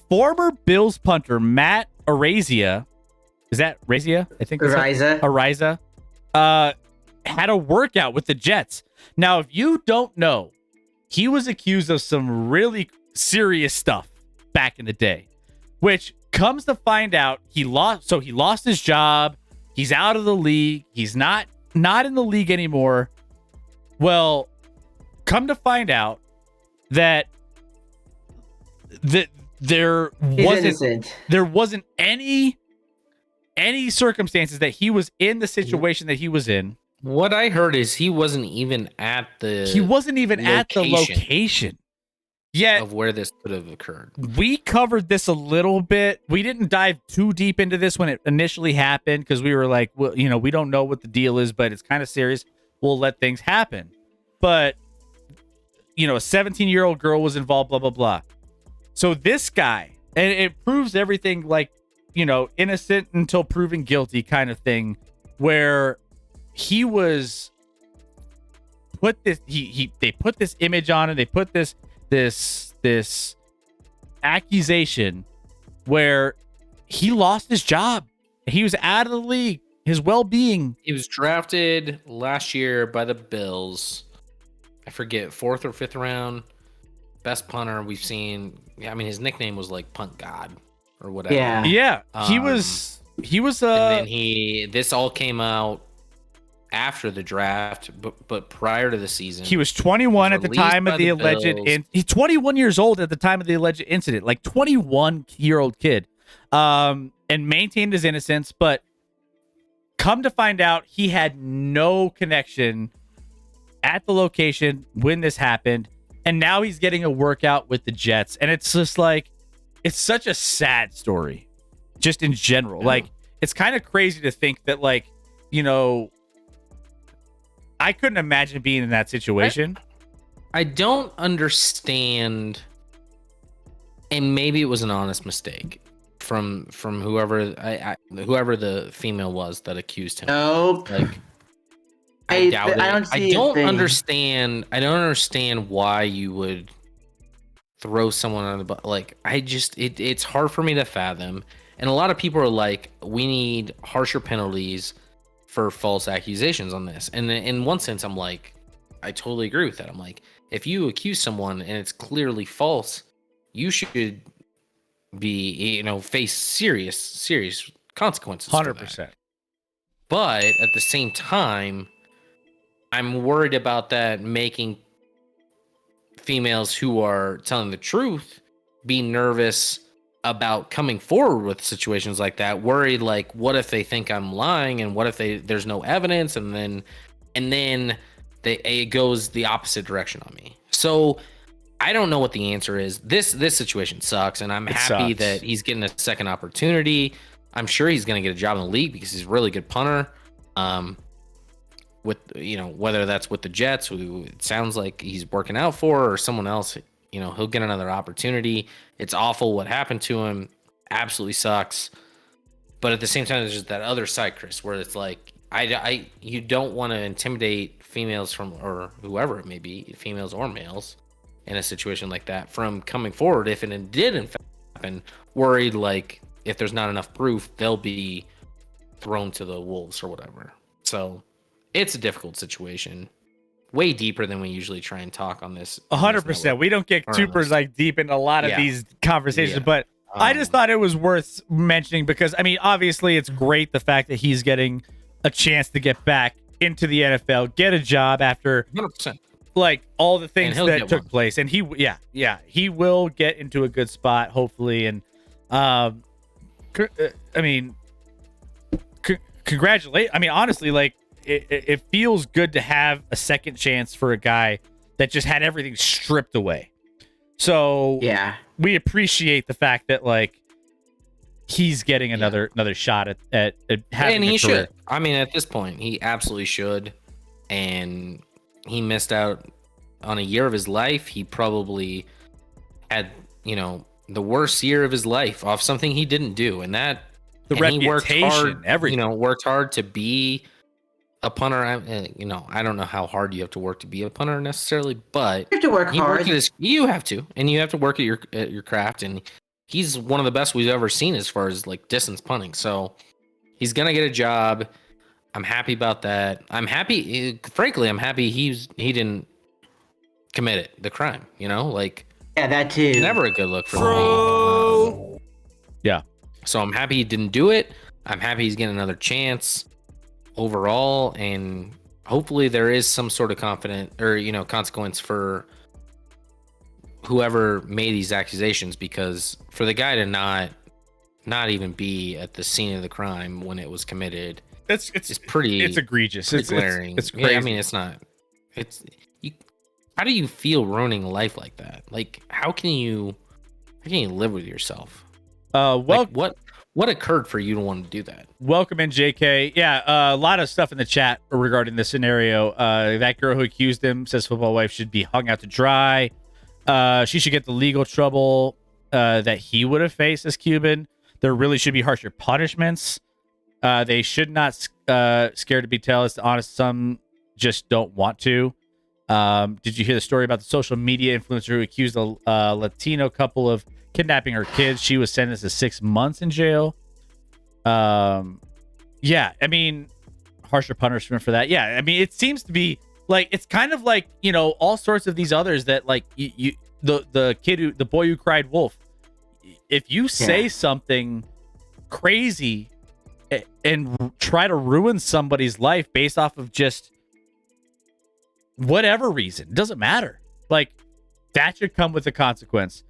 Former Bills punter Matt Araiza, is that Araiza? I think Araiza. Had a workout with the Jets. Now, if you don't know, he was accused of some really serious stuff back in the day, which comes to find out he lost. So he lost his job. He's out of the league. He's not in the league anymore. Well, come to find out that there wasn't any circumstances that he was in the situation that he was in. What I heard is he wasn't even at the location yet of where this could have occurred. We covered this a little bit. We didn't dive too deep into this when it initially happened because we were like, well, we don't know what the deal is, but it's kind of serious. We'll let things happen. But a 17-year-old girl was involved, blah, blah, blah. So this guy, and it proves everything like, innocent until proven guilty kind of thing, where he was put this, they put this image on him. They put this accusation where he lost his job. He was out of the league. His well-being. He was drafted last year by the Bills. I forget, 4th or 5th round. Best punter we've seen. Yeah, I mean, his nickname was like Punt God or whatever. Yeah. He was. And then this all came out after the draft, but prior to the season. He was 21 at the time of the alleged. He's 21 years old at the time of the alleged incident, like 21-year-old kid, and maintained his innocence. But come to find out, he had no connection at the location when this happened. And now he's getting a workout with the Jets. And it's just like, it's such a sad story, just in general. Yeah. Like, it's kind of crazy to think that, like, I couldn't imagine being in that situation. I don't understand. And maybe it was an honest mistake from whoever whoever the female was that accused him. Nope. Like, I don't understand. I don't understand why you would throw someone on the butt. Like, it's hard for me to fathom. And a lot of people are like, we need harsher penalties for false accusations on this. And in one sense, I'm like, I totally agree with that. I'm like, if you accuse someone and it's clearly false, you should be, face serious consequences. 100%. But at the same time, I'm worried about that making females who are telling the truth be nervous about coming forward with situations like that. Worried, like, what if they think I'm lying, and what if there's no evidence, and then it goes the opposite direction on me. So I don't know what the answer is. This situation sucks, and I'm happy that he's getting a second opportunity. I'm sure he's going to get a job in the league because he's a really good punter. With whether that's with the Jets, who it sounds like he's working out for, or someone else, he'll get another opportunity. It's awful what happened to him. Absolutely sucks. But at the same time, there's just that other side, Chris, where it's like, you don't want to intimidate females or whoever it may be, females or males, in a situation like that from coming forward. If it did in fact happen, worried like if there's not enough proof, they'll be thrown to the wolves or whatever. So it's a difficult situation, way deeper than we usually try and talk on this. 100%. We don't get super deep into a lot of these conversations, but I just thought it was worth mentioning because, I mean, obviously it's great the fact that he's getting a chance to get back into the NFL, get a job after 100%. Like all the things that took place. And he will get into a good spot, hopefully. And congratulate. I mean, honestly, like, it feels good to have a second chance for a guy that just had everything stripped away. So we appreciate the fact that, like, he's getting another shot at having. And he should. I mean, at this point, he absolutely should. And he missed out on a year of his life. He probably had, the worst year of his life off something he didn't do, and reputation, he worked hard, everything. Worked hard to be a punter. I don't know how hard you have to work to be a punter necessarily, but you have to work hard. You have to, and you have to work at your craft, and he's one of the best we've ever seen as far as like distance punting. So he's gonna get a job. I'm happy about that. I'm happy. Frankly, I'm happy he didn't commit the crime. You know, like yeah, that too. Never a good look for the league. Yeah. So I'm happy he didn't do it. I'm happy he's getting another chance overall, and hopefully there is some sort of consequence for whoever made these accusations, because for the guy to not even be at the scene of the crime when it was committed, it's pretty, it's egregious. Pretty glaring. It's crazy. Yeah, I mean, how do you feel ruining a life like that? Like, how can you live with yourself? Like, what occurred for you to want to do that? Welcome in, JK. Yeah, a lot of stuff in the chat regarding this scenario. That girl who accused him says football wife should be hung out to dry. She should get the legal trouble that he would have faced as Cuban. There really should be harsher punishments. They should not scared to be tell. It's honest. Some just don't want to. Did you hear the story about the social media influencer who accused a Latino couple of kidnapping her kids? She was sentenced to 6 months in jail. Yeah, I mean, harsher punishment for that. Yeah, I mean, it seems to be like, it's kind of like, you know, all sorts of these others that, like, the boy who cried wolf. If you say something crazy and try to ruin somebody's life based off of just whatever reason, it doesn't matter. Like, that should come with a consequence.